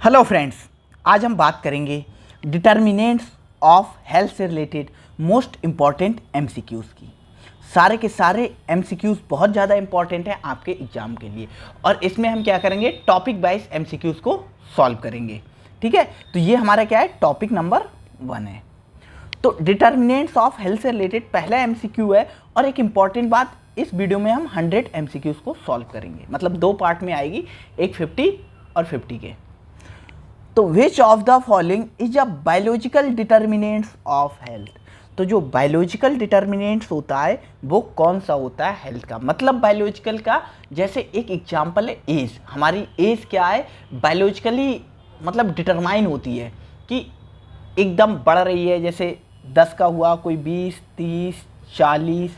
Hello friends, आज हम बात करेंगे डिटर्मिनेंट्स ऑफ हेल्थ से रिलेटेड मोस्ट इम्पॉर्टेंट एमसीक्यूज़ की। सारे के सारे एमसीक्यूज़ बहुत ज़्यादा इंपॉर्टेंट हैं आपके एग्जाम के लिए, और इसमें हम क्या करेंगे, टॉपिक वाइज एमसीक्यूज़ को सॉल्व करेंगे। ठीक है, तो ये हमारा क्या है, टॉपिक नंबर 1 है। तो डिटर्मिनेंट्स ऑफ हेल्थ से रिलेटेड पहला एमसीक्यू है, और एक इम्पॉर्टेंट बात, इस वीडियो में हम 100 एमसीक्यूज़ को सॉल्व करेंगे, मतलब 2 पार्ट में आएगी, एक 50 और 50 के। तो विच of the following is a biological determinants of health. तो जो बायोलॉजिकल डिटर्मिनेंट्स होता है वो कौन सा होता है हेल्थ का, मतलब बायोलॉजिकल का, जैसे एक एग्जांपल है एज। हमारी एज क्या है, बायोलॉजिकली मतलब डिटरमाइन होती है कि एकदम बढ़ रही है, जैसे 10 का हुआ, कोई 20, 30, 40,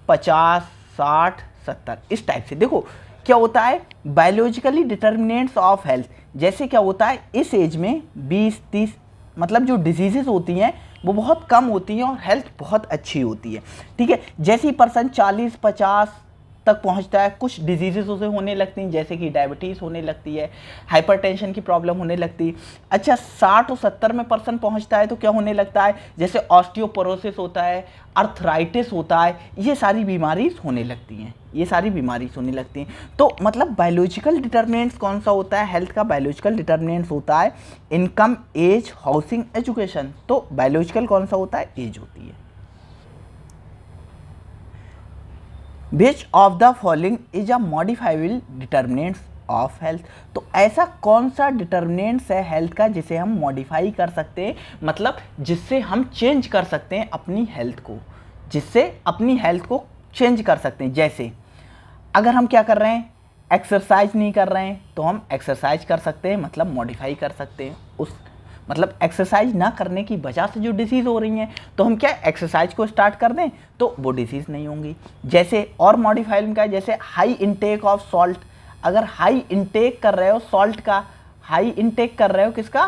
50, 60, 70, इस टाइप से। देखो क्या होता है, बायोलॉजिकली डिटर्मिनेंट्स ऑफ हेल्थ, जैसे क्या होता है इस एज में 20, 30, मतलब जो डिजीजेस होती हैं वो बहुत कम होती हैं और हेल्थ बहुत अच्छी होती है। ठीक है, जैसे ही पर्सन 40, 50 तक पहुंचता है, कुछ डिजीजेस उसे होने लगती हैं, जैसे कि डायबिटीज़ होने लगती है, हाइपरटेंशन की प्रॉब्लम होने लगती है। अच्छा, 60 और 70 में पर्सन पहुंचता है तो क्या होने लगता है, जैसे ऑस्टियोपोरोसिस होता है, अर्थराइटिस होता है, ये सारी बीमारीज होने लगती हैं, ये सारी बीमारीज होने लगती हैं। तो मतलब बायोलॉजिकल डिटर्मिनेंट्स कौन सा होता है हेल्थ का, बायोलॉजिकल डिटर्मिनेंट्स होता है इनकम, एज, हाउसिंग, एजुकेशन। तो बायोलॉजिकल कौन सा होता है, एज होती है। विच of the following is a modifiable determinants of health. तो ऐसा कौन सा डिटर्मिनेंट्स है हेल्थ का जिसे हम मॉडिफाई कर सकते हैं, मतलब जिससे हम चेंज कर सकते हैं अपनी हेल्थ को, जिससे अपनी हेल्थ को चेंज कर सकते हैं। जैसे अगर हम क्या कर रहे हैं, एक्सरसाइज नहीं कर रहे हैं तो हम एक्सरसाइज कर सकते हैं, मतलब मॉडिफाई कर सकते हैं उस, मतलब एक्सरसाइज ना करने की वजह से जो डिसीज़ हो रही हैं तो हम क्या एक्सरसाइज को स्टार्ट कर दें तो वो डिसीज़ नहीं होंगी। जैसे और मॉडिफाइड का, जैसे हाई इनटेक ऑफ सॉल्ट, अगर हाई इनटेक कर रहे हो सॉल्ट का, हाई इनटेक कर रहे हो किसका,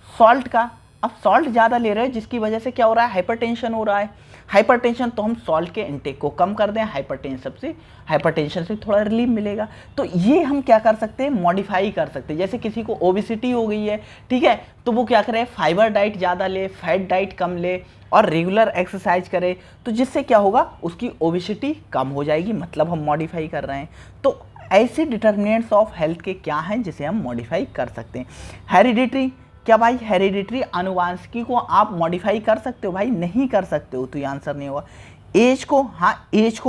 सॉल्ट का, अब सॉल्ट ज़्यादा ले रहे हो जिसकी वजह से क्या हो रहा है, हाइपरटेंशन हो रहा है। हाइपरटेंशन, तो हम सॉल्ट के इनटेक को कम कर दें, हाइपरटेंशन से थोड़ा रिलीफ मिलेगा। तो ये हम क्या कर सकते हैं, मॉडिफाई कर सकते हैं। जैसे किसी को ओबेसिटी हो गई है, ठीक है, तो वो क्या करे, फाइबर डाइट ज़्यादा ले, फैट डाइट कम ले और रेगुलर एक्सरसाइज करे, तो जिससे क्या होगा, उसकी ओबेसिटी कम हो जाएगी, मतलब हम मॉडिफाई कर रहे हैं। तो ऐसे डिटर्मिनेंट्स ऑफ हेल्थ के क्या हैं जिसे हम मॉडिफाई कर सकते हैं। हेरिडिटरी, क्या भाई हेरिडिटरी आनुवांशिकी को आप मॉडिफाई कर सकते हो, भाई नहीं कर सकते हो, तो ये आंसर नहीं होगा। एज को, हाँ एज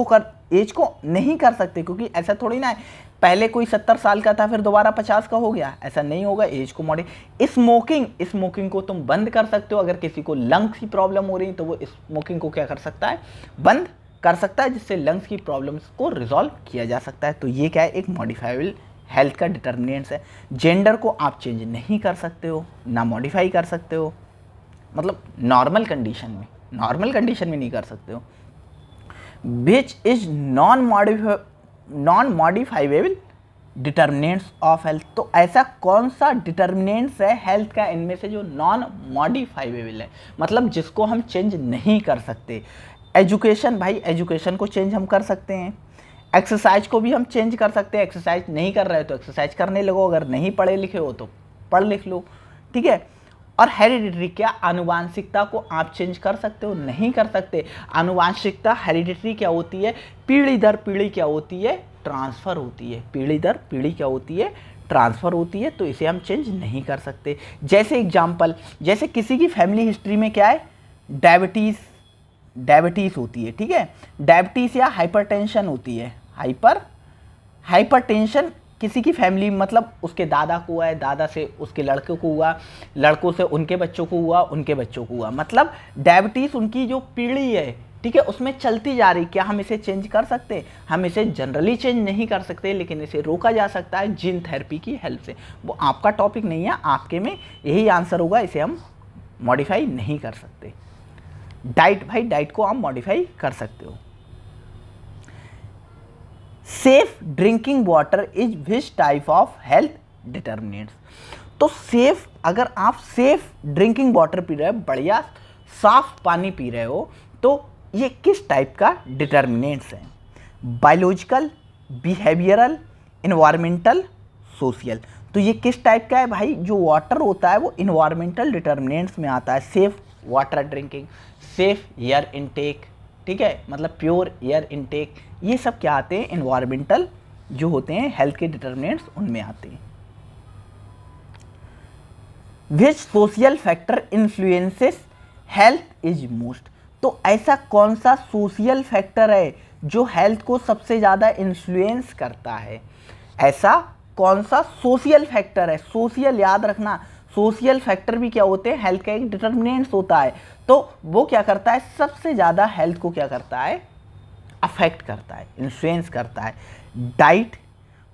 को नहीं कर सकते, क्योंकि ऐसा थोड़ी ना है पहले कोई 70 साल का था फिर दोबारा 50 का हो गया, ऐसा नहीं होगा। एज को स्मोकिंग को तुम बंद कर सकते हो, अगर किसी को लंग्स की प्रॉब्लम हो रही है तो वो स्मोकिंग को क्या कर सकता है, बंद कर सकता है, जिससे लंग्स की प्रॉब्लम्स को रिजॉल्व किया जा सकता है। तो ये क्या है, एक मॉडिफाइबल हेल्थ का डिटर्मिनेंट्स है। जेंडर को आप चेंज नहीं कर सकते हो, ना मॉडिफाई कर सकते हो, मतलब नॉर्मल कंडीशन में नहीं कर सकते हो। Which is non modifiable determinants of health. तो ऐसा कौन सा डिटर्मिनेंट्स है हेल्थ का इनमें से जो नॉन मॉडिफाइबल है, मतलब जिसको हम चेंज नहीं कर सकते। एजुकेशन, भाई एजुकेशन को चेंज हम कर सकते हैं। एक्सरसाइज को भी हम चेंज कर सकते हैं, एक्सरसाइज नहीं कर रहे हो तो एक्सरसाइज करने लगो, अगर नहीं पढ़े लिखे हो तो पढ़ लिख लो, ठीक है। और हेरिडिटरी, क्या आनुवांशिकता को आप चेंज कर सकते हो, नहीं कर सकते। आनुवांशिकता हेरिडिटरी क्या होती है, पीढ़ी दर पीढ़ी क्या होती है, ट्रांसफ़र होती है, पीढ़ी दर पीढ़ी क्या होती है, ट्रांसफ़र होती है, तो इसे हम चेंज नहीं कर सकते। जैसे एग्जाम्पल, जैसे किसी की फैमिली हिस्ट्री में क्या है, डायबिटीज़ होती है, ठीक है, डायबिटीज़ या हाइपरटेंशन होती है, हाइपरटेंशन किसी की फैमिली, मतलब उसके दादा को हुआ है, दादा से उसके लड़के को हुआ, लड़कों से उनके बच्चों को हुआ, उनके बच्चों को हुआ, मतलब डायबिटीज़ उनकी जो पीढ़ी है, ठीक है, उसमें चलती जा रही। क्या हम इसे चेंज कर सकते हैं, हम इसे जनरली चेंज नहीं कर सकते, लेकिन इसे रोका जा सकता है जीन थेरेपी की हेल्प से। वो आपका टॉपिक नहीं है, आपके में यही आंसर होगा, इसे हम मॉडिफाई नहीं कर सकते। डाइट, भाई डाइट को आप मॉडिफाई कर सकते हो। Safe drinking water is which type of health determinants. तो सेफ, अगर आप सेफ ड्रिंकिंग वाटर पी रहे हो, बढ़िया साफ पानी पी रहे हो, तो ये किस टाइप का डिटर्मिनेंट्स है, बायोलॉजिकल, बिहेवियरल, इन्वायरमेंटल, सोशल। तो ये किस टाइप का है भाई, जो वाटर होता है वो इन्वायरमेंटल डिटर्मिनेंट्स में आता है। Safe water drinking, safe air intake, ठीक है, मतलब प्योर एयर इनटेक, ये सब क्या आते हैं, इन्वायरमेंटल जो होते हैं हेल्थ के डिटर्मिनेंट्स उनमें आते हैं। Which social factor influences health is most, तो ऐसा कौन सा सोशल फैक्टर है जो हेल्थ को सबसे ज़्यादा इन्फ्लुएंस करता है। ऐसा कौन सा सोशल फैक्टर है, सोशल याद रखना, सोशल फैक्टर भी क्या होते हैं, हेल्थ का एक डिटर्मिनेंट्स होता है। तो वो क्या करता है, सबसे ज़्यादा हेल्थ को क्या करता है, अफेक्ट करता है, इन्फ्लुएंस करता है। Diet,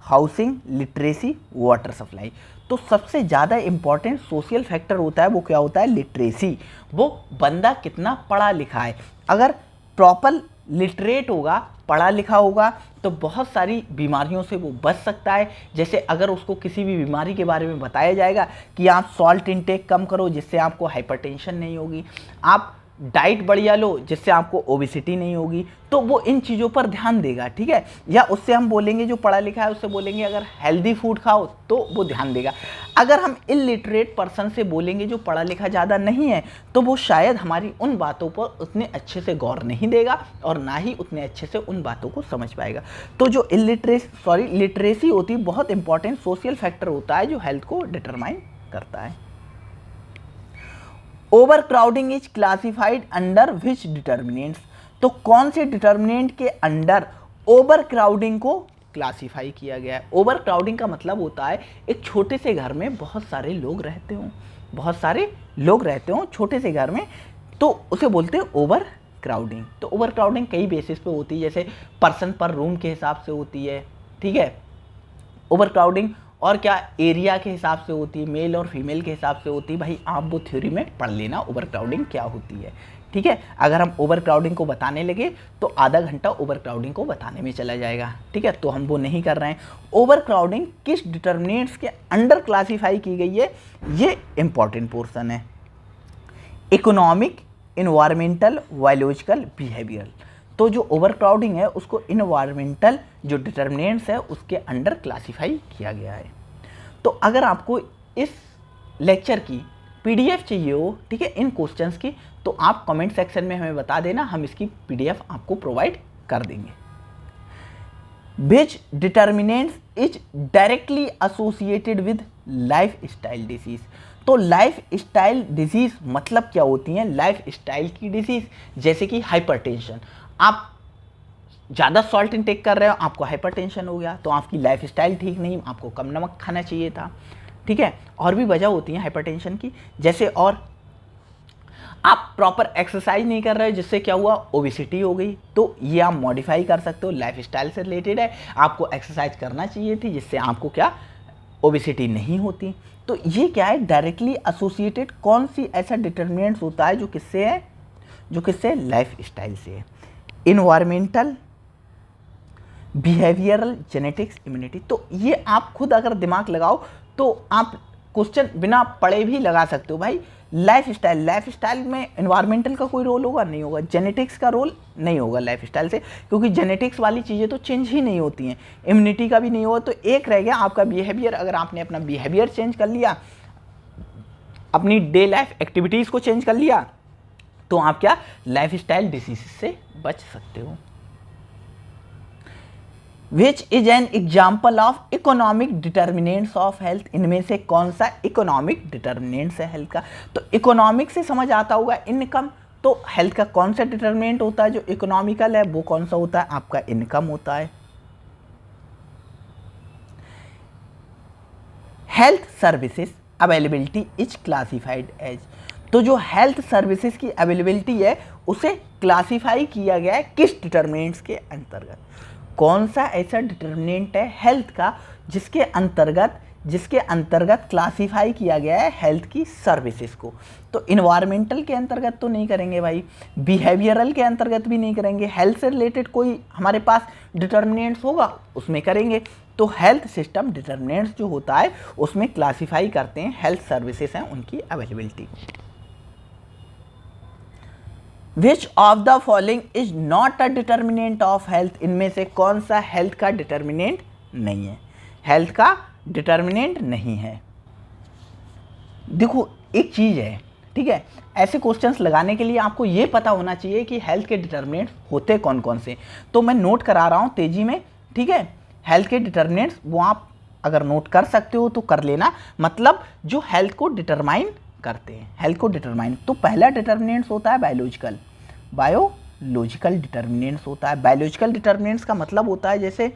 housing, literacy, water supply. तो सबसे ज़्यादा इंपॉर्टेंट सोशल फैक्टर होता है वो क्या होता है, लिटरेसी। वो बंदा कितना पढ़ा लिखा है। अगर प्रॉपर लिटरेट होगा, पढ़ा लिखा होगा, तो बहुत सारी बीमारियों से वो बच सकता है। जैसे अगर उसको किसी भी बीमारी के बारे में बताया जाएगा कि आप सॉल्ट इंटेक कम करो जिससे आपको हाइपरटेंशन नहीं होगी, आप डाइट बढ़िया लो जिससे आपको ओबेसिटी नहीं होगी, तो वो इन चीज़ों पर ध्यान देगा, ठीक है। या उससे हम बोलेंगे जो पढ़ा लिखा है उससे बोलेंगे अगर हेल्दी फूड खाओ तो वो ध्यान देगा। अगर हम इलिटरेट पर्सन से बोलेंगे जो पढ़ा लिखा ज़्यादा नहीं है तो वो शायद हमारी उन बातों पर उतने अच्छे से गौर नहीं देगा और ना ही उतने अच्छे से उन बातों को समझ पाएगा। तो जो लिटरेसी होती है बहुत इंपॉर्टेंट सोशल फैक्टर होता है जो हेल्थ को डिटरमाइन करता है। Over crowding is classified under which determinants, तो कौन से डिटर्मिनेंट के अंडर ओवर क्राउडिंग को क्लासिफाई किया गया है। ओवर क्राउडिंग का मतलब होता है एक छोटे से घर में बहुत सारे लोग रहते हों, बहुत सारे लोग रहते हों छोटे से घर में, तो उसे बोलते हैं ओवर क्राउडिंग। तो ओवर क्राउडिंग कई बेसिस पे होती है, जैसे पर्सन पर रूम के हिसाब से होती है, ठीक है, ओवर क्राउडिंग। और क्या, एरिया के हिसाब से होती है, मेल और फीमेल के हिसाब से होती है। भाई आप वो थ्योरी में पढ़ लेना ओवर क्राउडिंग क्या होती है, ठीक है। अगर हम ओवर क्राउडिंग को बताने लगे तो आधा घंटा ओवर क्राउडिंग को बताने में चला जाएगा, ठीक है, तो हम वो नहीं कर रहे हैं। ओवर क्राउडिंग किस डिटर्मिनेंट्स के अंडर क्लासीफाई की गई है, ये इंपॉर्टेंट पोर्शन है। Economic, environmental, biological, behavioural. तो जो ओवर क्राउडिंग है उसको इन्वायरमेंटल जो डिटर्मिनेंट्स है उसके अंडर क्लासीफाई किया गया है। तो अगर आपको इस लेक्चर की पीडीएफ चाहिए हो, ठीक है, इन क्वेश्चंस की, तो आप कमेंट सेक्शन में हमें बता देना, हम इसकी पीडीएफ आपको प्रोवाइड कर देंगे। Which determinants is directly associated with life style disease, तो लाइफ स्टाइल डिजीज मतलब क्या होती हैं, लाइफ स्टाइल की डिजीज, जैसे कि हाइपरटेंशन। आप ज़्यादा सॉल्ट इंटेक कर रहे हो, आपको हाइपरटेंशन हो गया, तो आपकी लाइफ स्टाइल ठीक नहीं, आपको कम नमक खाना चाहिए था, ठीक है। और भी वजह होती है हाइपरटेंशन की, जैसे और आप प्रॉपर एक्सरसाइज नहीं कर रहे हो जिससे क्या हुआ, ओबेसिटी हो गई, तो ये आप मॉडिफाई कर सकते हो, लाइफ स्टाइल से रिलेटेड है। आपको एक्सरसाइज करना चाहिए थी जिससे आपको क्या, ओबेसिटी नहीं होती। तो ये क्या है, डायरेक्टली एसोसिएटेड कौन सी ऐसा डिटर्मिनेंट्स होता है जो किससे है, जो किससे, लाइफ स्टाइल से है। Environmental, behavioural, genetics, immunity. तो ये आप खुद अगर दिमाग लगाओ तो आप क्वेश्चन बिना पढ़े भी लगा सकते हो। भाई लाइफ स्टाइल में इन्वायरमेंटल का कोई रोल होगा, नहीं होगा। जेनेटिक्स का रोल नहीं होगा लाइफ स्टाइल से, क्योंकि जेनेटिक्स वाली चीज़ें तो चेंज ही नहीं होती हैं, इम्यूनिटी का भी नहीं होगा। तो एक रह गया आपका बिहेवियर। अगर आपने अपना बिहेवियर चेंज कर लिया, अपनी डे लाइफ एक्टिविटीज़ को चेंज कर लिया, तो आप क्या, लाइफ स्टाइल डिसीज से बच सकते हो। Which is an example of economic determinants of health, इनमें से कौन सा इकोनॉमिक डिटर्मिनेंट्स है हेल्थ का। तो इकोनॉमिक से समझ आता होगा इनकम, तो हेल्थ का कौन सा डिटर्मिनेंट होता है जो इकोनॉमिकल है, वो कौन सा होता है, आपका इनकम होता है। Health services availability is classified as, तो जो हेल्थ सर्विसेज की अवेलेबिलिटी है उसे क्लासिफाई किया गया है किस डिटर्मिनेंट्स के अंतर्गत। कौन सा ऐसा डिटर्मिनेंट है हेल्थ का जिसके अंतर्गत क्लासिफाई किया गया है हेल्थ की सर्विसेज को। तो इन्वायरमेंटल के अंतर्गत तो नहीं करेंगे भाई, बिहेवियरल के अंतर्गत भी नहीं करेंगे, हेल्थ से रिलेटेड कोई हमारे पास डिटर्मिनेंट्स होगा उसमें करेंगे। तो हेल्थ सिस्टम डिटर्मिनेंट्स जो होता है उसमें क्लासिफाई करते हैं हेल्थ सर्विसेज हैं उनकी availability. Which of the following is not a determinant of health, इनमें से कौन सा हेल्थ का डिटर्मिनेंट नहीं है। हेल्थ का डिटर्मिनेंट नहीं है। देखो एक चीज़ है, ठीक है, ऐसे क्वेश्चंस लगाने के लिए आपको ये पता होना चाहिए कि हेल्थ के डिटर्मिनेंट्स होते कौन कौन से। तो मैं नोट करा रहा हूँ तेजी में, ठीक है। हेल्थ के डिटर्मिनेंट्स वो आप अगर नोट कर सकते हो तो कर लेना, मतलब जो हेल्थ को डिटरमाइन करते हैं, हेल्थ को डिटरमाइन। तो पहला डिटर्मिनेंट्स होता है बायोलॉजिकल डिटर्मिनेंट्स होता है। बायोलॉजिकल डिटर्मिनेंट्स का मतलब होता है जैसे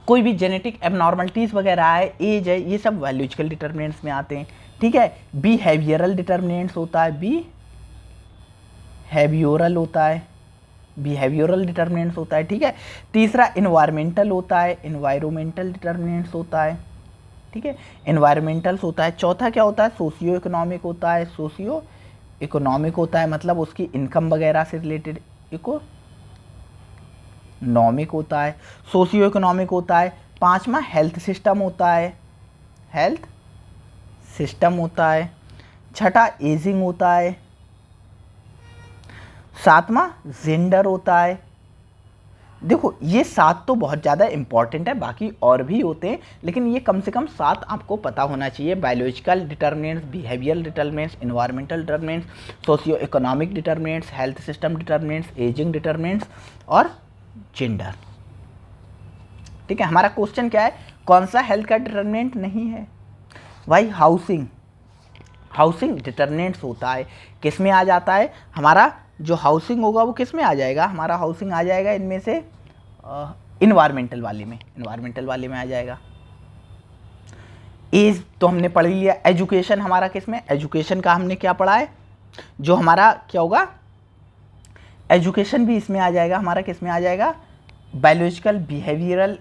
कोई भी जेनेटिक एबनॉर्मलिटीज़ वगैरह है, एज है, ये सब बायोलॉजिकल डिटर्मिनेंट्स में आते हैं, ठीक है। बिहेवियरल डिटर्मिनेंट्स होता है, बिहेवियरल डिटर्मिनेंट्स होता है, ठीक है। तीसरा इन्वायरमेंटल होता है, इन्वायरमेंटल डिटर्मिनेंट्स होता है, ठीक है, इन्वायरमेंटल्स होता है। चौथा क्या होता है, सोशियो इकोनॉमिक होता है, सोशियो इकोनॉमिक होता है मतलब उसकी इनकम वगैरह से रिलेटेड इकोनॉमिक होता है, सोशियो इकोनॉमिक होता है। पांचवा हेल्थ सिस्टम होता है, हेल्थ सिस्टम होता है। छठा एजिंग होता है। सातवां जेंडर होता है। देखो ये 7 तो बहुत ज़्यादा इंपॉर्टेंट है, बाकी और भी होते हैं, लेकिन ये कम से कम 7 आपको पता होना चाहिए। Biological determinants, behavioural determinants, environmental determinants, socio economic determinants, health system determinants, ageing determinants और जेंडर, ठीक है। हमारा क्वेश्चन क्या है, कौन सा हेल्थ का डिटर्मिनेंट नहीं है भाई? हाउसिंग डिटर्मिनेंट्स होता है। किस में आ जाता है हमारा? जो हाउसिंग होगा वो किस में आ जाएगा? हमारा हाउसिंग आ जाएगा इनमें से इन्वायरमेंटल वाले में आ जाएगा। एज तो हमने पढ़ लिया। एजुकेशन हमारा किस में? एजुकेशन का हमने क्या पढ़ा है, जो हमारा क्या होगा, एजुकेशन भी इसमें आ जाएगा हमारा। किस में आ जाएगा? बायोलॉजिकल, बिहेवियरल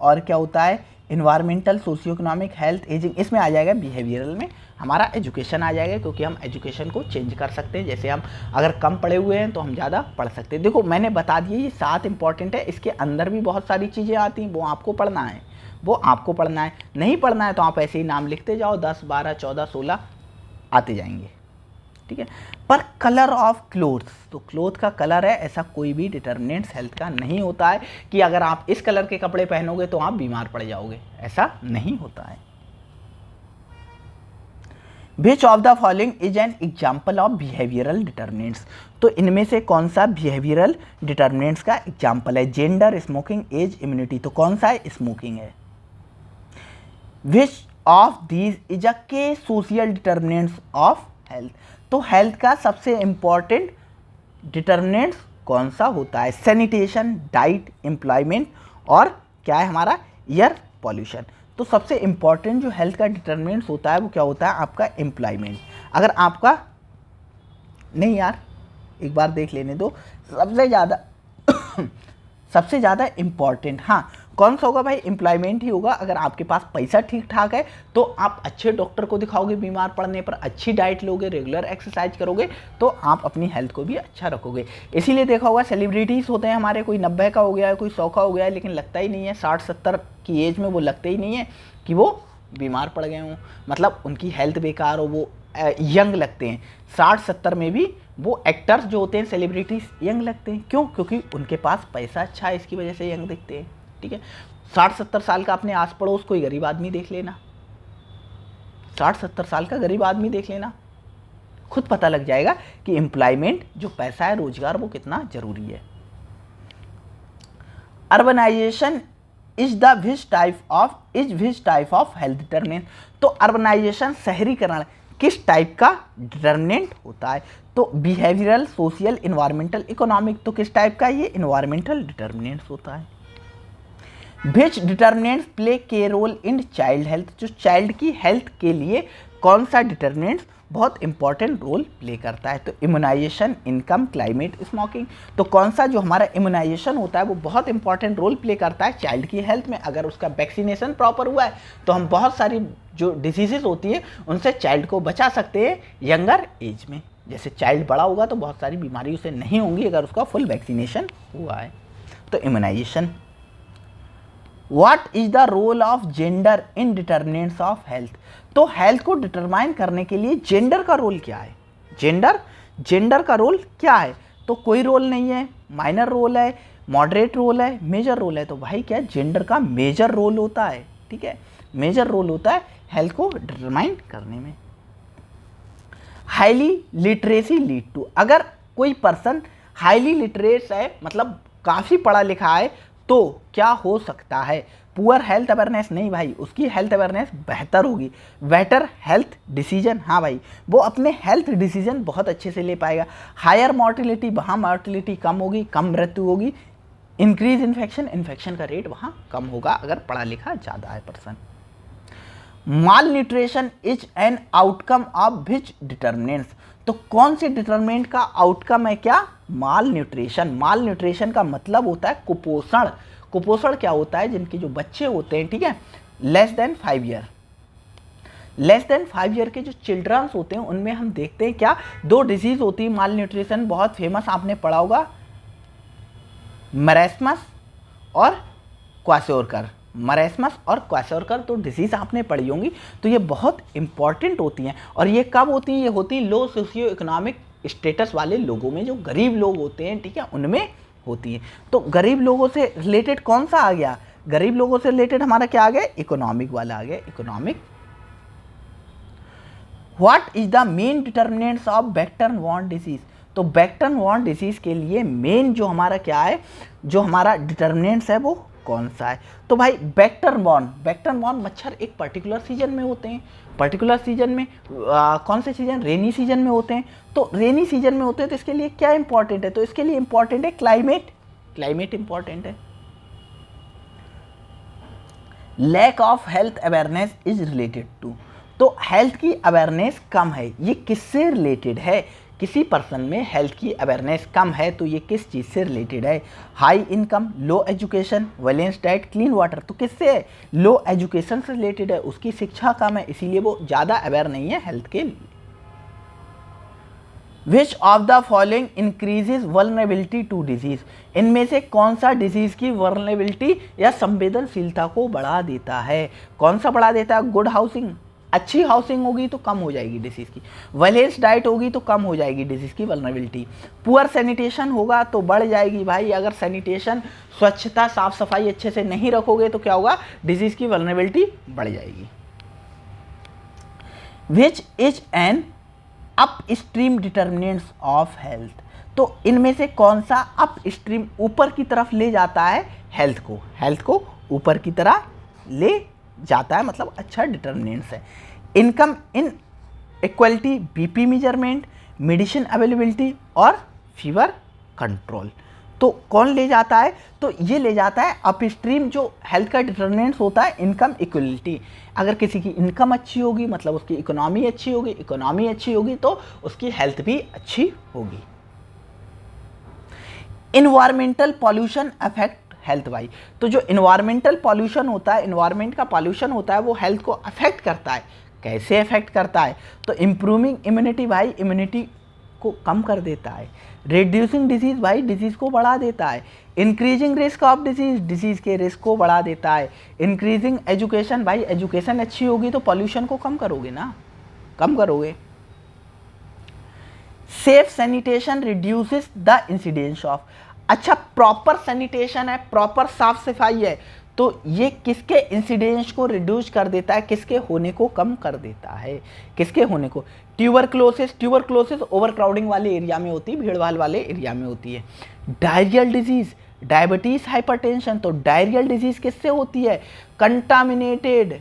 और क्या होता है, environmental, socio economic, health, ageing, इसमें आ जाएगा। बिहेवियरल में हमारा एजुकेशन आ जाएगा, क्योंकि हम एजुकेशन को चेंज कर सकते हैं। जैसे हम अगर कम पढ़े हुए हैं तो हम ज़्यादा पढ़ सकते हैं। देखो मैंने बता दिया ये 7 इंपॉर्टेंट है, इसके अंदर भी बहुत सारी चीज़ें आती हैं, वो आपको पढ़ना है, नहीं पढ़ना है तो आप ऐसे ही नाम लिखते जाओ, 10, 12, 14, 16 आते जाएंगे, ठीक है। पर कलर ऑफ क्लोथ्स, तो क्लोथ का कलर है, ऐसा कोई भी डिटर्मिनेंट्स हेल्थ का नहीं होता है कि अगर आप इस कलर के कपड़े पहनोगे तो आप बीमार पड़ जाओगे, ऐसा नहीं होता है। Which of the following is an example of behavioral determinants? तो इनमें से कौन सा behavioral determinants का एग्जाम्पल है? Gender, smoking, age, immunity. तो कौन सा है? स्मोकिंग है। Which of these is a key social determinants of health? तो हेल्थ का सबसे इंपॉर्टेंट डिटर्मिनेंट्स कौन सा होता है? सैनिटेशन, डाइट, एम्प्लॉयमेंट और क्या है हमारा? Air pollution. तो सबसे इंपॉर्टेंट जो हेल्थ का डिटर्मिनेंट्स होता है वो क्या होता है? आपका एम्प्लॉयमेंट। अगर आपका नहीं यार, एक बार देख लेने दो। सबसे ज़्यादा इम्पॉर्टेंट, हाँ, कौन सा होगा भाई? एम्प्लॉयमेंट ही होगा। अगर आपके पास पैसा ठीक ठाक है तो आप अच्छे डॉक्टर को दिखाओगे, बीमार पड़ने पर अच्छी डाइट लोगे, रेगुलर एक्सरसाइज करोगे तो आप अपनी हेल्थ को भी अच्छा रखोगे। इसीलिए देखा होगा सेलिब्रिटीज़ होते हैं हमारे, कोई 90 का हो गया है, कोई 100 का हो गया है, लेकिन लगता ही नहीं है 60-70 की एज में वो लगते ही नहीं है कि वो बीमार पड़ गए हों, मतलब उनकी हेल्थ बेकार हो, वो यंग लगते हैं। 60-70 में भी वो एक्टर्स जो होते हैं, सेलिब्रिटीज, यंग लगते हैं। क्यों? क्योंकि उनके पास पैसा अच्छा है, इसकी वजह से यंग दिखते हैं, ठीक है। 60-70 साल का अपने आस पड़ोस कोई गरीब आदमी देख लेना, 60-70 साल का गरीब आदमी देख लेना, खुद पता लग जाएगा कि एम्प्लॉयमेंट, जो पैसा है, रोजगार, वो कितना जरूरी है। Urbanization is which type of health determinant? तो अर्बनाइजेशन, शहरीकरण, किस टाइप का डिटर्मिनेंट होता है? तो बिहेवियरल, सोशल, इन्वायरमेंटल, इकोनॉमिक। तो किस टाइप का? ये इन्वायरमेंटल डिटर्मिनेंट्स होता है। विच डिटर्मिनेंट्स प्ले के रोल इन चाइल्ड हेल्थ? जो चाइल्ड की हेल्थ के लिए कौन सा डिटर्मिनेंट्स बहुत इंपॉर्टेंट रोल प्ले करता है? तो इम्यूनाइजेशन, इनकम, क्लाइमेट, स्मोकिंग। तो कौन सा जो हमारा इम्यूनाइजेशन होता है वो बहुत इंपॉर्टेंट रोल प्ले करता है चाइल्ड की हेल्थ में। अगर उसका वैक्सीनेशन प्रॉपर हुआ है तो हम बहुत सारी जो डिसीजेज होती है उनसे चाइल्ड को बचा सकते हैं यंगर एज में। जैसे चाइल्ड बड़ा होगा तो बहुत सारी बीमारी उसे नहीं होंगी अगर उसका फुल वैक्सीनेशन हुआ है। तो immunization. What is the role of gender in determinants of health? तो हेल्थ को डिटरमाइन करने के लिए जेंडर का रोल क्या है? जेंडर का रोल क्या है? तो कोई रोल नहीं है, माइनर रोल है, मॉडरेट रोल है, मेजर रोल है। तो भाई क्या जेंडर का मेजर रोल होता है, ठीक है। मेजर रोल होता है हेल्थ को डिटरमाइन करने में। हाईली लिटरेसी लीड टू, अगर कोई पर्सन हाईली लिटरेट है, मतलब काफ़ी पढ़ा लिखा है, तो क्या हो सकता है? पुअर हेल्थ अवेयरनेस नहीं भाई, उसकी हेल्थ अवेयरनेस बेहतर होगी। बेटर हेल्थ डिसीजन, हाँ भाई, वो अपने हेल्थ डिसीजन बहुत अच्छे से ले पाएगा। हायर मॉर्टिलिटी, वहाँ मॉर्टिलिटी कम होगी, कम मृत्यु होगी। इंक्रीज इन्फेक्शन, इन्फेक्शन का रेट वहाँ कम होगा अगर पढ़ा लिखा ज़्यादा है person. Mall nutrition is an outcome of which determinants, तो कौन से डिटर्मिनेंट का आउटकम है क्या? माल न्यूट्रिशन। माल न्यूट्रिशन का मतलब होता है कुपोषण। कुपोषण क्या होता है? जिनके जो बच्चे होते हैं, ठीक है, less than 5 year, less than 5 year के जो चिल्ड्रंस होते हैं, उनमें हम देखते हैं क्या, 2 डिजीज होती है माल न्यूट्रिशन, बहुत फेमस, आपने पढ़ा होगा, मरेस्मस और क्वाशोरकर। मरेस्मस और क्वाशोरकर तो डिजीज़ आपने पढ़ी होंगी, तो ये बहुत इंपॉर्टेंट होती हैं। और ये कब होती हैं? ये होती लो सोशियो इकोनॉमिक स्टेटस वाले लोगों में, जो गरीब लोग होते हैं, ठीक है, उनमें होती हैं। तो गरीब लोगों से रिलेटेड कौन सा आ गया? गरीब लोगों से रिलेटेड हमारा क्या आ गया? इकोनॉमिक वाला आ गया, economic. What is the main determinants of vector borne disease, तो बेक्टन वॉर्न डिजीज के लिए मेन जो हमारा क्या है, जो हमारा डिटर्मिनेंट्स है, वो कौन सा है? तो भाई बेक्टन बॉर्न मच्छर एक पर्टिकुलर सीजन में होते हैं। पर्टिकुलर सीजन में कौन से सीजन? रेनी सीजन में होते हैं। तो रेनी सीजन में होते हैं, तो इसके लिए क्या इंपॉर्टेंट है? तो इसके लिए इंपॉर्टेंट है क्लाइमेट, क्लाइमेट इंपॉर्टेंट है। Lack of health awareness is related to, तो हेल्थ की अवेयरनेस कम है, ये किससे रिलेटेड है? किसी पर्सन में हेल्थ की अवेयरनेस कम है, तो ये किस चीज़ से रिलेटेड है? High income, low education, balance diet, clean water, तो किससे है? लो एजुकेशन से रिलेटेड है, उसकी शिक्षा कम है, इसीलिए वो ज़्यादा अवेयर नहीं है हेल्थ के लिए। Which of the following increases vulnerability to disease, इनमें से कौन सा डिजीज की वल्नरेबिलिटी या संवेदनशीलता को बढ़ा देता है? कौन सा बढ़ा देता है? गुड हाउसिंग, अच्छी हाउसिंग होगी तो कम हो जाएगी डिसीज़ की। बैलेंस डाइट होगी तो कम हो जाएगी डिसीज़ की वल्नरेबिलिटी। पुअर सैनिटेशन होगा तो बढ़ जाएगी भाई, अगर सैनिटेशन, स्वच्छता, साफ सफाई अच्छे से नहीं रखोगे तो क्या होगा? डिजीज़ की वल्नरेबिलिटी बढ़ जाएगी। Which is an up stream determinants of health, तो इनमें से कौन सा अप स्ट्रीम, ऊपर की तरफ ले जाता है हेल्थ को? हेल्थ को ऊपर की तरह ले जाता है, मतलब अच्छा डिटर्मिनेंट्स है। Income in equality, BP measurement, medicine availability और फीवर कंट्रोल, तो कौन ले जाता है? तो ये ले जाता है अपस्ट्रीम, जो हेल्थ का डिटर्मिनेंट्स होता है इनकम इक्वलिटी। अगर किसी की इनकम अच्छी होगी मतलब उसकी इकोनॉमी अच्छी होगी, इकोनॉमी अच्छी होगी तो उसकी हेल्थ भी अच्छी होगी। इन्वायरमेंटल पॉल्यूशन अफेक्ट हेल्थ भाई, तो जो इन्वायरमेंटल पॉल्यूशन होता है, इन्वायरमेंट का पॉल्यूशन होता है, वो हेल्थ को अफेक्ट करता है। कैसे अफेक्ट करता है? तो इम्प्रूविंग इम्यूनिटी भाई, इम्यूनिटी को कम कर देता है। रिड्यूसिंग डिजीज भाई, डिजीज को बढ़ा देता है। Increasing risk of disease, disease के रिस्क को बढ़ा देता है। इंक्रीजिंग एजुकेशन भाई, एजुकेशन अच्छी होगी तो पॉल्यूशन को कम करोगे ना, कम करोगे। Safe sanitation reduces the incidence of, अच्छा प्रॉपर सैनिटेशन है, प्रॉपर साफ सफाई है, तो ये किसके इंसिडेंस को रिड्यूस कर देता है? किसके होने को कम कर देता है? किसके होने को? ट्यूबरक्लोसिस, ट्यूबरक्लोसिस ओवरक्राउडिंग वाले एरिया में होती है, भीड़ भाड़ वाले एरिया में होती है। डायरियल डिजीज, डायबिटीज, हाइपरटेंशन, तो डायरियल डिजीज किससे होती है? कंटामिनेटेड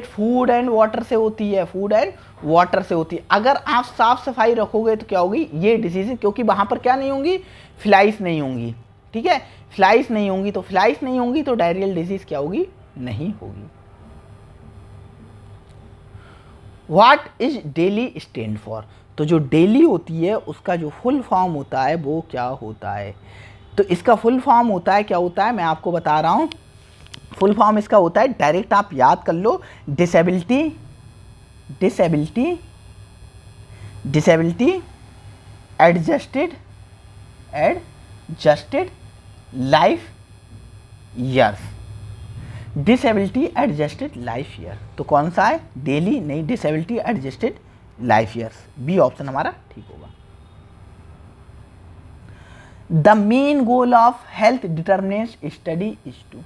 फूड एंड वाटर से होती है, फूड एंड वाटर से होती है। अगर आप साफ सफाई रखोगे तो क्या होगी? ये डिजीज, क्योंकि वहां पर क्या नहीं होंगी? फ्लाइस नहीं होंगी, ठीक है, फ्लाइस नहीं होंगी, तो फ्लाइस नहीं होंगी तो डायरियल डिजीज क्या होगी? नहीं होगी। What is daily stand for, तो जो डेली होती है उसका जो फुल फॉर्म होता है वो क्या होता है? तो इसका फुल फॉर्म होता है, क्या होता है मैं आपको बता रहा हूं। फुल फॉर्म इसका होता है, डायरेक्ट आप याद कर लो, disability, disability, disability adjusted life years, disability adjusted life year, तो कौन सा है? डेली नहीं, disability adjusted life years, B option हमारा ठीक होगा। The main goal of health determinants study is to,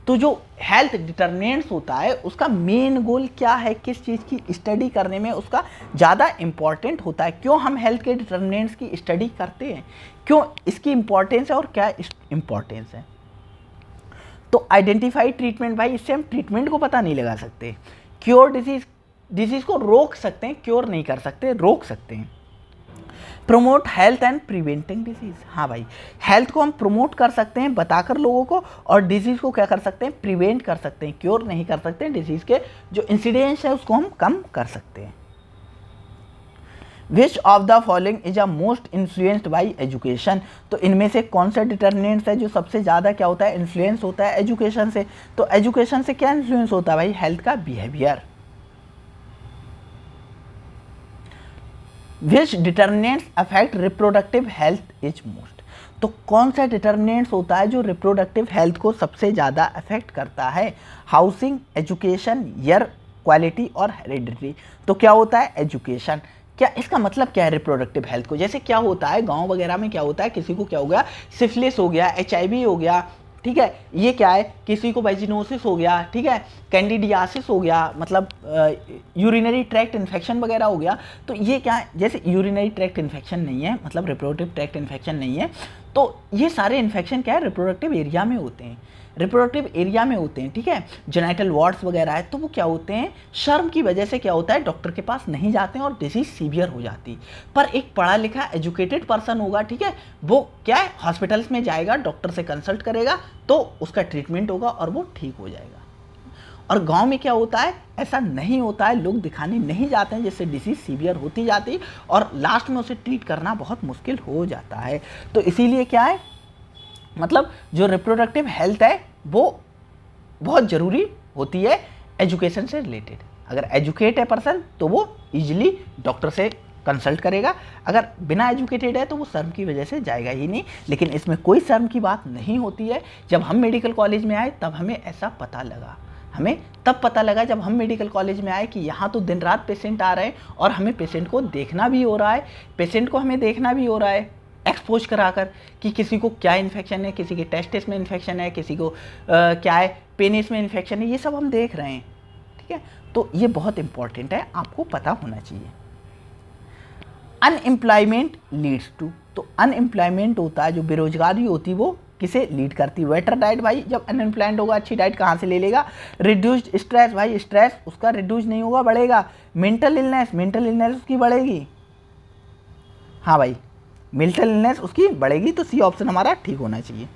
तो जो हेल्थ डिटर्मिनेंट्स होता है उसका मेन गोल क्या है, किस चीज़ की स्टडी करने में उसका ज़्यादा इम्पॉर्टेंट होता है, क्यों हम हेल्थ के डिटर्मिनेंट्स की स्टडी करते हैं, क्यों इसकी इम्पॉर्टेंस है और क्या इम्पॉर्टेंस है। तो आइडेंटिफाई ट्रीटमेंट, भाई इससे हम ट्रीटमेंट को पता नहीं लगा सकते। क्योर डिजीज को रोक सकते हैं, क्योर नहीं कर सकते, रोक सकते हैं। Promote health and preventing disease, हाँ भाई हेल्थ को हम प्रमोट कर सकते हैं बताकर लोगों को, और डिजीज को क्या कर सकते हैं, प्रिवेंट कर सकते हैं, क्योर नहीं कर सकते हैं। डिजीज के जो इंसिडेंस है उसको हम कम कर सकते हैं। विच of the following is a most influenced by education, तो इनमें से कौन सा डिटर्मिनेंट्स है जो सबसे ज़्यादा क्या होता है, इन्फ्लुएंस होता है एजुकेशन से। तो एजुकेशन से क्या इन्फ्लुएंस होता है भाई, हेल्थ का behaviour. Which determinants affect reproductive health is most, तो कौन सा डिटर्मिनेंट्स होता है जो रिप्रोडक्टिव हेल्थ को सबसे ज़्यादा अफेक्ट करता है। हाउसिंग, एजुकेशन, एयर क्वालिटी और हेरिडिटी। तो क्या होता है, एजुकेशन। क्या इसका मतलब क्या है रिप्रोडक्टिव हेल्थ को, जैसे क्या होता है गांव वगैरह में क्या होता है, किसी को क्या हो गया, सिफिलिस हो गया, HIV हो गया, ठीक है, ये क्या है, किसी को वेजिनोसिस हो गया, ठीक है, कैंडिडियासिस हो गया, मतलब यूरिनरी ट्रैक्ट इन्फेक्शन वगैरह हो गया। तो ये क्या है, जैसे यूरिनरी ट्रैक्ट इन्फेक्शन नहीं है, मतलब रिप्रोडक्टिव ट्रैक्ट इन्फेक्शन नहीं है, तो ये सारे इन्फेक्शन क्या है, रिप्रोडक्टिव एरिया में होते हैं, रिप्रोडक्टिव एरिया में होते हैं, ठीक है। जेनाइटल वार्ड्स वगैरह है, तो वो क्या होते हैं, शर्म की वजह से क्या होता है, डॉक्टर के पास नहीं जाते हैं और डिजीज सीवियर हो जाती। पर एक पढ़ा लिखा एजुकेटेड पर्सन होगा, ठीक है, वो क्या है, हॉस्पिटल्स में जाएगा, डॉक्टर से कंसल्ट करेगा, तो उसका ट्रीटमेंट होगा और वो ठीक हो जाएगा। और गांव में क्या होता है, ऐसा नहीं होता है, लोग दिखाने नहीं जाते हैं, जिससे डिसीज सीवियर होती जाती और लास्ट में उसे ट्रीट करना बहुत मुश्किल हो जाता है। तो इसीलिए क्या है, मतलब जो रिप्रोडक्टिव हेल्थ है वो बहुत ज़रूरी होती है एजुकेशन से रिलेटेड। अगर एजुकेट है पर्सन तो वो इजीली डॉक्टर से कंसल्ट करेगा, अगर बिना एजुकेटेड है तो वो शर्म की वजह से जाएगा ही नहीं। लेकिन इसमें कोई शर्म की बात नहीं होती है। जब हम मेडिकल कॉलेज में आए तब हमें ऐसा पता लगा, हमें तब पता लगा जब हम मेडिकल कॉलेज में आए कि यहाँ तो दिन रात पेशेंट आ रहे हैं और हमें पेशेंट को देखना भी हो रहा है, पेशेंट को हमें देखना भी हो रहा है एक्सपोज कराकर कि किसी को क्या इन्फेक्शन है, किसी के टेस्टिस में इन्फेक्शन है, किसी को क्या है पेनिस में इन्फेक्शन है, ये सब हम देख रहे हैं, ठीक है। तो ये बहुत इंपॉर्टेंट है, आपको पता होना चाहिए। अनएम्प्लॉयमेंट लीड्स टू, तो अनएम्प्लॉयमेंट होता है, जो बेरोजगारी होती है वो किसे लीड करती है, बेटर डाइट। भाई जब अनएम्प्लॉयड होगा अच्छी डाइट कहाँ से ले लेगा, रिड्यूस्ड स्ट्रेस, भाई स्ट्रेस उसका रिड्यूस नहीं होगा, बढ़ेगा। मेंटल इलनेस उसकी बढ़ेगी, हाँ भाई मेंटल इलनेस उसकी बढ़ेगी, तो सी ऑप्शन हमारा ठीक होना चाहिए।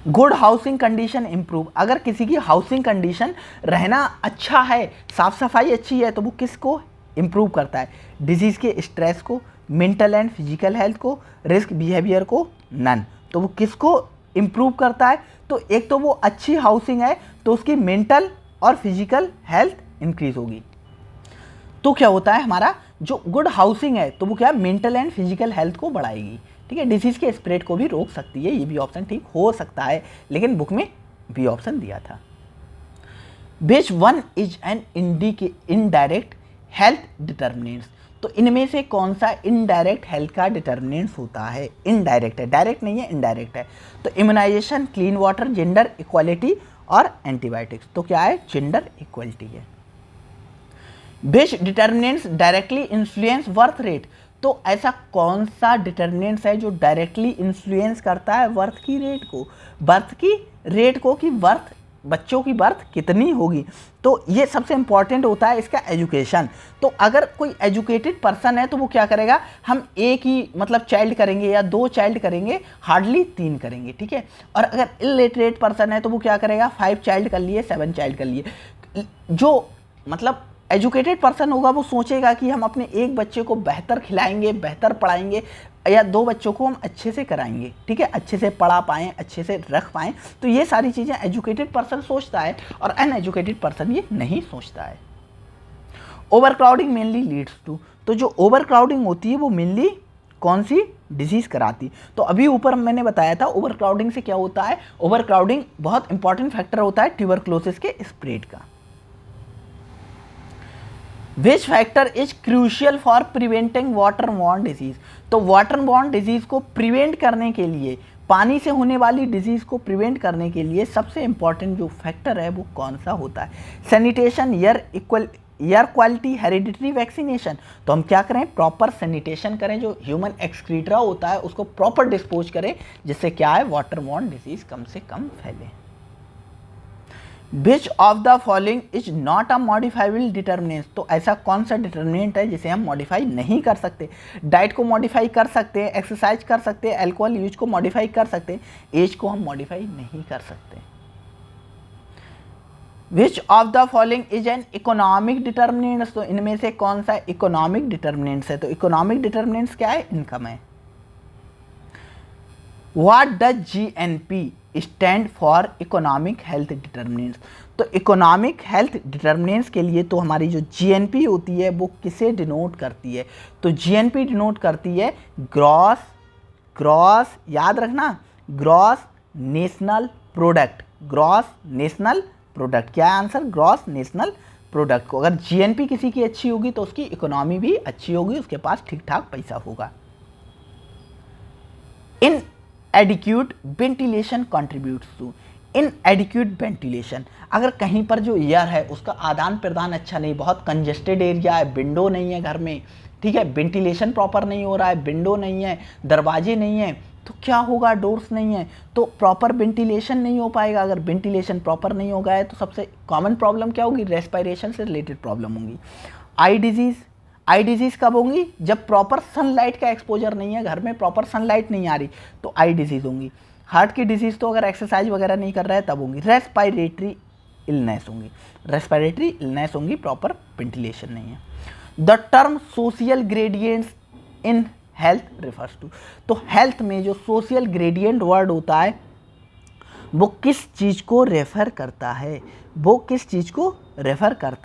गुड हाउसिंग कंडीशन इंप्रूव, अगर किसी की हाउसिंग कंडीशन रहना अच्छा है, साफ सफाई अच्छी है, तो वो किसको इंप्रूव करता है, डिजीज़ के स्ट्रेस को, मेंटल एंड फिजिकल हेल्थ को, रिस्क बिहेवियर को, नन। तो वो किसको इंप्रूव करता है, तो एक तो वो अच्छी हाउसिंग है तो उसकी मेंटल और फिजिकल हेल्थ इंक्रीज होगी। तो क्या होता है हमारा जो गुड हाउसिंग है तो वो क्या मेंटल एंड फिजिकल हेल्थ को बढ़ाएगी, ठीक है, डिसीज़ के स्प्रेड को भी रोक सकती है। ये भी ऑप्शन ठीक हो सकता है, लेकिन बुक में भी ऑप्शन दिया था। Which one is an indirect health determinants, तो इनमें से कौन सा इनडायरेक्ट हेल्थ का डिटर्मिनेंट्स होता है, इनडायरेक्ट है, डायरेक्ट नहीं है, इनडायरेक्ट है। तो immunisation, clean water, gender equality और एंटीबायोटिक्स। तो क्या है, जेंडर इक्वालिटी है। Which determinants directly influence birth rate, तो ऐसा कौन सा डिटर्मिनेंट्स है जो डायरेक्टली इन्फ्लुएंस करता है बर्थ की रेट को, बर्थ की रेट को, कि बर्थ बच्चों की बर्थ कितनी होगी। तो ये सबसे इंपॉर्टेंट होता है इसका एजुकेशन। तो अगर कोई एजुकेटेड पर्सन है तो वो क्या करेगा, हम एक ही मतलब चाइल्ड करेंगे या 2 चाइल्ड करेंगे, हार्डली 3 करेंगे, ठीक है। और अगर इलिटरेट पर्सन है तो वो क्या करेगा, 5 चाइल्ड कर लिए, 7 चाइल्ड कर लिए। जो मतलब एजुकेटेड पर्सन होगा वो सोचेगा कि हम अपने एक बच्चे को बेहतर खिलाएंगे, बेहतर पढ़ाएंगे, या 2 बच्चों को हम अच्छे से कराएंगे, ठीक है, अच्छे से पढ़ा पाएँ, अच्छे से रख पाएँ। तो ये सारी चीज़ें एजुकेटेड पर्सन सोचता है और अनएजुकेटेड पर्सन ये नहीं सोचता है। Overcrowding mainly leads to, तो जो ओवर क्राउडिंग होती है वो मेनली कौन सी डिजीज़ कराती। तो अभी ऊपर मैंने बताया था ओवर क्राउडिंग से क्या होता है, ओवर क्राउडिंग बहुत इंपॉर्टेंट फैक्टर होता है ट्यूबरक्लोसिस के स्प्रेड का। Which factor is crucial for preventing water borne disease, तो वाटर बॉर्न डिजीज को प्रिवेंट करने के लिए पानी से होने वाली डिजीज़ को प्रिवेंट करने के लिए सबसे इम्पॉर्टेंट जो फैक्टर है वो कौन सा होता है? Sanitation, air quality, hereditary, vaccination. तो हम क्या करें? प्रॉपर सैनिटेशन करें, जो ह्यूमन एक्सक्रीटा होता है उसको प्रॉपर डिस्पोज करें, जिससे क्या है, वाटरबॉर्न डिजीज कम से कम फैले। विच of the following is not a modifiable determinant. तो ऐसा कौन सा डिटर्मिनेंट है जिसे हम मॉडिफाई नहीं कर सकते? डाइट को मॉडिफाई कर सकते हैं, एक्सरसाइज कर सकते हैं, अल्कोहल यूज को मॉडिफाई कर सकते हैं, एज को हम मॉडिफाई नहीं कर सकते। विच of the following is an economic determinants. तो इनमें से कौन सा इकोनॉमिक डिटर्मिनेंट्स है? तो इकोनॉमिक डिटर्मिनेंट्स क्या है? इनकम है। What does GNP stand for? Economic health determinants. तो इकोनॉमिक हेल्थ डिटर्मिनेंट्स के लिए तो हमारी जो GNP होती है वो किसे डिनोट करती है? तो GNP डिनोट करती है ग्रॉस, याद रखना, gross national product. Gross national product, क्या है आंसर? ग्रॉस नेशनल प्रोडक्ट को अगर GNP किसी की अच्छी होगी तो उसकी इकोनॉमी भी अच्छी होगी, उसके पास ठीक ठाक पैसा होगा। Inadequate ventilation contributes to. Inadequate ventilation, अगर कहीं पर जो एयर है उसका आदान प्रदान अच्छा नहीं, बहुत कंजेस्टेड एरिया है, विंडो नहीं है घर में, ठीक है, वेंटिलेशन प्रॉपर नहीं हो रहा है, विंडो नहीं है, दरवाजे नहीं है, तो क्या होगा? डोर्स नहीं है तो प्रॉपर वेंटिलेशन नहीं हो पाएगा। अगर वेंटिलेशन प्रॉपर नहीं होगा है तो सबसे कॉमन प्रॉब्लम क्या होगी? रेस्पिरेशन से रिलेटेड प्रॉब्लम होंगी। आई डिजीज़ कब होंगी? जब प्रॉपर सनलाइट का एक्सपोजर नहीं है, घर में प्रॉपर सनलाइट नहीं आ रही तो आई डिजीज़ होंगी। हार्ट की डिजीज़ तो अगर एक्सरसाइज वगैरह नहीं कर रहा है तब होंगी। रेस्पिरेटरी इलनेस होंगी, प्रॉपर वेंटिलेशन नहीं है। The term social gradients in health refers to. तो हेल्थ में जो सोशल ग्रेडियंट वर्ड होता है वो किस चीज़ को रेफ़र करता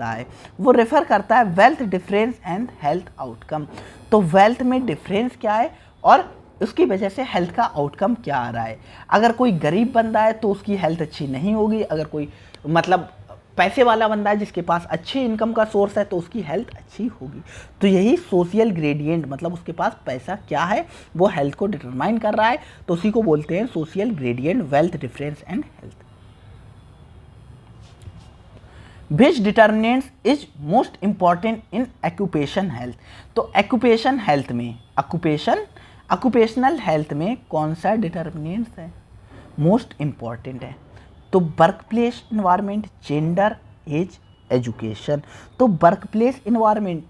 है? वो रेफ़र करता है wealth difference and health outcome. तो वेल्थ में डिफरेंस क्या है और उसकी वजह से हेल्थ का आउटकम क्या आ रहा है? अगर कोई गरीब बंदा है तो उसकी हेल्थ अच्छी नहीं होगी, अगर कोई मतलब पैसे वाला बंदा है जिसके पास अच्छी इनकम का सोर्स है तो उसकी हेल्थ अच्छी होगी। तो यही सोशल ग्रेडियंट, मतलब उसके पास पैसा क्या है वो हेल्थ को डिटरमाइन कर रहा है, तो उसी को बोलते हैं social gradient, wealth difference and health. Which determinants is most important in occupation health. तो ऑक्यूपेशन हेल्थ में ऑक्यूपेशनल हेल्थ में कौन सा डिटर्मिनेंट्स है मोस्ट इंपॉर्टेंट है? तो workplace environment, gender, age, education. तो वर्क प्लेस इन्वायरमेंट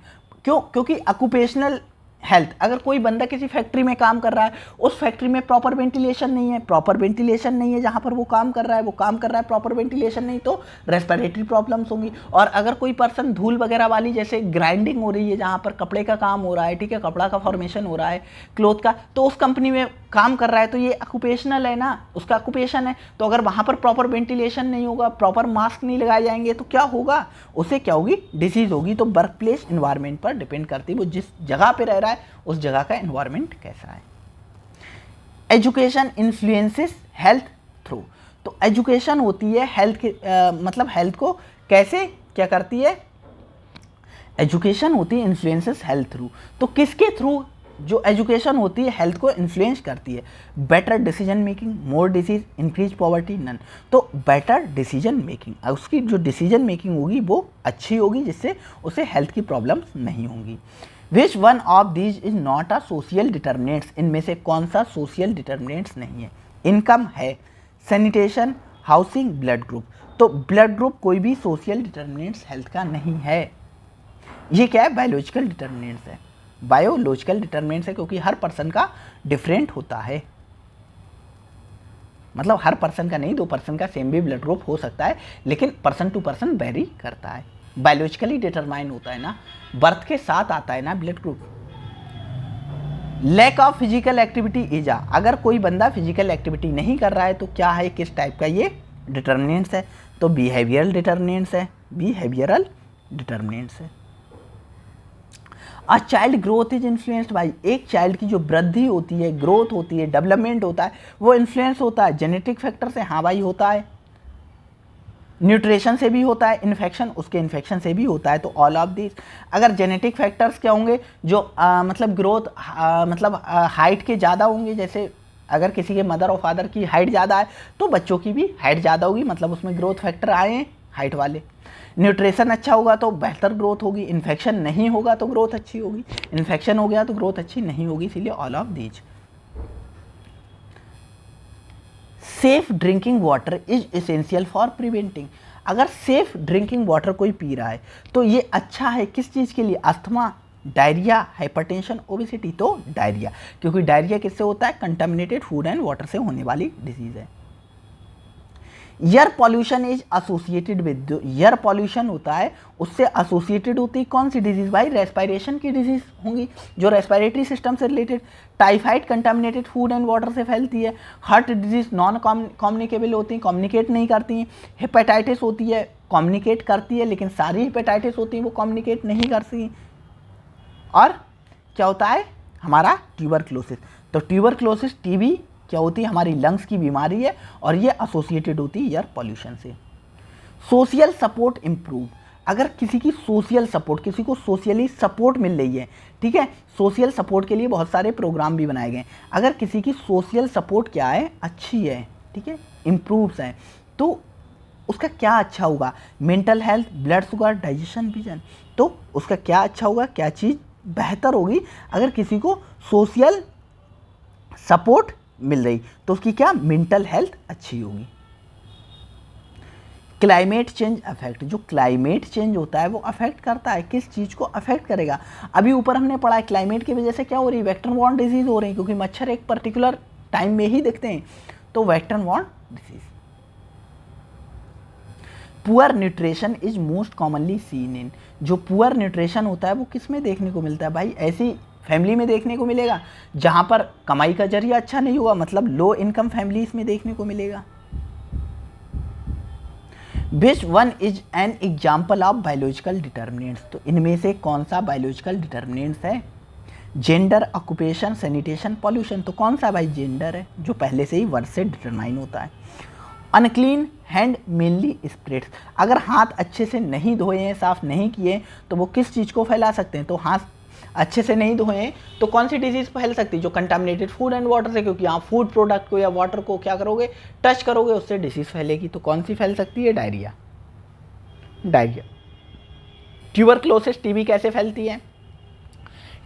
क्यों? क्योंकि ऑक्यूपेशनल हेल्थ, अगर कोई बंदा किसी फैक्ट्री में काम कर रहा है, उस फैक्ट्री में प्रॉपर वेंटिलेशन नहीं है, जहाँ पर वो काम कर रहा है प्रॉपर वेंटिलेशन नहीं, तो रेस्पिरेटरी प्रॉब्लम्स होंगी। और अगर कोई पर्सन धूल वगैरह वाली, जैसे ग्राइंडिंग हो रही है जहाँ पर कपड़े का काम हो रहा है, ठीक है, कपड़ा का फॉर्मेशन हो रहा है, क्लोथ का, तो उस कंपनी में काम कर रहा है तो ये ऑक्यूपेशनल है ना, उसका ऑक्यूपेशन है। तो अगर वहाँ पर प्रॉपर वेंटिलेशन नहीं होगा, प्रॉपर मास्क नहीं लगाए जाएंगे तो क्या होगा? उसे क्या होगी? डिसीज़ होगी। तो वर्क प्लेस इन्वायरमेंट पर डिपेंड करती है वो जिस जगह पे रह रहा है उस जगह का एनवायरनमेंट कैसा है। Education influences health through. तो एजुकेशन होती है हेल्थ के मतलब हेल्थ को कैसे क्या करती है? एजुकेशन होती है इन्फ्लुएंसेस हेल्थ थ्रू। तो किसके थ्रू जो एजुकेशन होती है हेल्थ को इन्फ्लुएंस करती है? बेटर डिसीजन मेकिंग, मोर डिसीज, इंक्रीज पॉवर्टी, नन। तो बेटर डिसीजन मेकिंग, उसकी जो डिसीजन मेकिंग होगी वो अच्छी होगी, जिससे उसे हेल्थ की प्रॉब्लम्स नहीं होंगी। Which one of these is not a social determinants. इनमें से कौन सा सोशल डिटर्मिनेंट्स नहीं है? इनकम है, सैनिटेशन, हाउसिंग, ब्लड ग्रुप। तो ब्लड ग्रुप कोई भी सोशल डिटर्मिनेंट्स हेल्थ का नहीं है। ये क्या है? बायोलॉजिकल डिटर्मिनेंट्स है, बायोलॉजिकल डिटर्मिनेंट्स है, क्योंकि हर पर्सन का डिफरेंट होता है। मतलब हर पर्सन का नहीं, दो पर्सन का सेम भी ब्लड ग्रुप हो सकता है, लेकिन पर्सन टू पर्सन वेरी करता है। बायोलॉजिकली डिटरमाइन होता है ना, बर्थ के साथ आता है ना blood group. Lack of physical activity is अगर कोई बंदा फिजिकल एक्टिविटी नहीं कर रहा है तो क्या है, किस टाइप का ये डिटर्मिनेंट्स है? तो बिहेवियरल डिटर्मिनेंट्स है, बिहेवियरल डिटर्मिनेंट्स है। A child growth is influenced by. एक चाइल्ड की जो वृद्धि होती है, ग्रोथ होती है, डेवलपमेंट होता है, वो इन्फ्लुएंस होता है जेनेटिक फैक्टर से। हाँ भाई होता है, न्यूट्रिशन से भी होता है, इन्फेक्शन, उसके इन्फेक्शन से भी होता है। तो ऑल ऑफ दिस, अगर जेनेटिक फैक्टर्स क्या होंगे जो मतलब ग्रोथ मतलब हाइट के ज़्यादा होंगे, जैसे अगर किसी के मदर और फादर की हाइट ज़्यादा है तो बच्चों की भी हाइट ज़्यादा होगी, मतलब उसमें ग्रोथ फैक्टर आए हैं हाइट वाले। न्यूट्रिशन अच्छा होगा तो बेहतर ग्रोथ होगी, इन्फेक्शन नहीं होगा तो ग्रोथ अच्छी होगी, इन्फेक्शन हो गया तो ग्रोथ अच्छी नहीं होगी, इसीलिए all of these. Safe drinking water is essential for preventing. अगर सेफ ड्रिंकिंग वाटर कोई पी रहा है तो ये अच्छा है किस चीज़ के लिए? Asthma, diarrhoea, hypertension, obesity. तो डायरिया, क्योंकि डायरिया किससे होता है? कंटामिनेटेड फूड एंड वाटर से होने वाली डिजीज है। Air pollution is associated with, air pollution होता है उससे एसोसिएटेड होती है कौन सी डिजीज भाई? रेस्पिरेशन की डिजीज होंगी जो रेस्पिरेटरी सिस्टम से related. Typhoid contaminated food and water से फैलती है। हार्ट डिजीज नॉन कम्युनिकेबल होती हैं, कम्युनिकेट नहीं करती हैं। हेपेटाइटिस होती है, कम्युनिकेट करती है, लेकिन सारी हेपेटाइटिस होती हैं वो कम्युनिकेट नहीं करती। और क्या होता है हमारा? ट्यूबरक्लोसिस। तो ट्यूबरक्लोसिस टीबी क्या होती है? हमारी लंग्स की बीमारी है और ये एसोसिएटेड होती है एयर पॉल्यूशन से। Social support improve. अगर किसी की सोशल सपोर्ट, किसी को सोशली सपोर्ट मिल रही है, ठीक है, सोशल सपोर्ट के लिए बहुत सारे प्रोग्राम भी बनाए गए हैं। अगर किसी की सोशल सपोर्ट क्या है? अच्छी है, ठीक है, इम्प्रूव्स है, तो उसका क्या अच्छा होगा? Mental health, blood sugar, digestion, vision. तो उसका क्या अच्छा होगा? क्या चीज़ बेहतर होगी? अगर किसी को सोशल सपोर्ट मिल रही तो उसकी क्या? मेंटल हेल्थ अच्छी होगी। क्लाइमेट चेंज अफेक्ट, जो क्लाइमेट चेंज होता है वो अफेक्ट करता है, किस चीज़ को अफेक्ट करेगा? अभी ऊपर हमने पढ़ा है क्लाइमेट की वजह से क्या हो रही है? वेक्टर बॉर्न डिजीज हो रही है, क्योंकि मच्छर एक पर्टिकुलर टाइम में ही दिखते हैं, तो vector borne disease. Poor nutrition is most commonly seen in, जो पुअर न्यूट्रिशन होता है वो किस में देखने को मिलता है भाई? ऐसी फैमिली में देखने को मिलेगा जहाँ पर कमाई का जरिया अच्छा नहीं हुआ, मतलब लो इनकम फैमिलीज में देखने को मिलेगा। Which one is an example of biological determinants, तो इनमें से कौन सा बायोलॉजिकल डिटर्मिनेंट्स है? Gender, occupation, sanitation, pollution. तो कौन सा भाई? जेंडर है, जो पहले से ही वर्ड से डिटरमाइन होता है। अनक्लीन हैंड मेनली स्प्रेड्स, अगर हाथ अच्छे से नहीं धोए हैं, साफ नहीं किए, तो वो किस चीज़ को फैला सकते हैं? तो हाथ अच्छे से नहीं धोए हैं तो कौन सी डिजीज़ फैल सकती है? जो कंटामिनेटेड फूड एंड वाटर से, क्योंकि आप फूड प्रोडक्ट को या वाटर को क्या करोगे? टच करोगे, उससे डिजीज़ फैलेगी। तो कौन सी फैल सकती है? डायरिया। डायरिया। ट्यूबरक्लोसिस, टीबी कैसे फैलती है?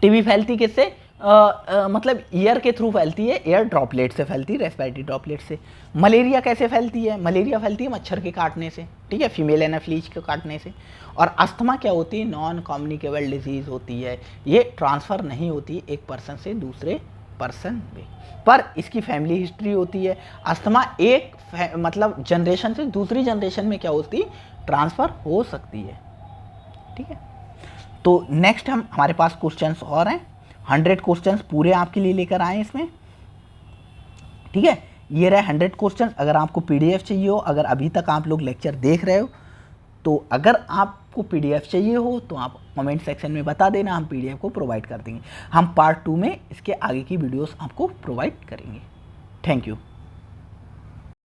टीबी फैलती किससे? मतलब एयर के थ्रू फैलती है, एयर ड्रॉपलेट से फैलती है, रेस्पिरेटरी ड्रॉपलेट से। मलेरिया कैसे फैलती है? मलेरिया फैलती है मच्छर के काटने से, ठीक है, फीमेल एनाफ्लीज के काटने से। और अस्थमा क्या होती है? नॉन कम्युनिकेबल डिजीज़ होती है, ये ट्रांसफ़र नहीं होती एक पर्सन से दूसरे पर्सन में, पर इसकी फैमिली हिस्ट्री होती है। अस्थमा एक मतलब जनरेशन से दूसरी जनरेशन में क्या होती? ट्रांसफ़र हो सकती है, ठीक है। तो नेक्स्ट हमारे पास क्वेश्चंस और हैं, 100 क्वेश्चंस पूरे आपके लिए लेकर आए इसमें, ठीक है। ये रहे 100 क्वेश्चंस। अगर आपको पीडीएफ चाहिए हो, अगर अभी तक आप लोग लेक्चर देख रहे हो, तो अगर आपको पीडीएफ चाहिए हो तो आप कमेंट सेक्शन में बता देना, हम पीडीएफ को प्रोवाइड कर देंगे। हम पार्ट 2 में इसके आगे की वीडियोस आपको प्रोवाइड करेंगे। Thank you.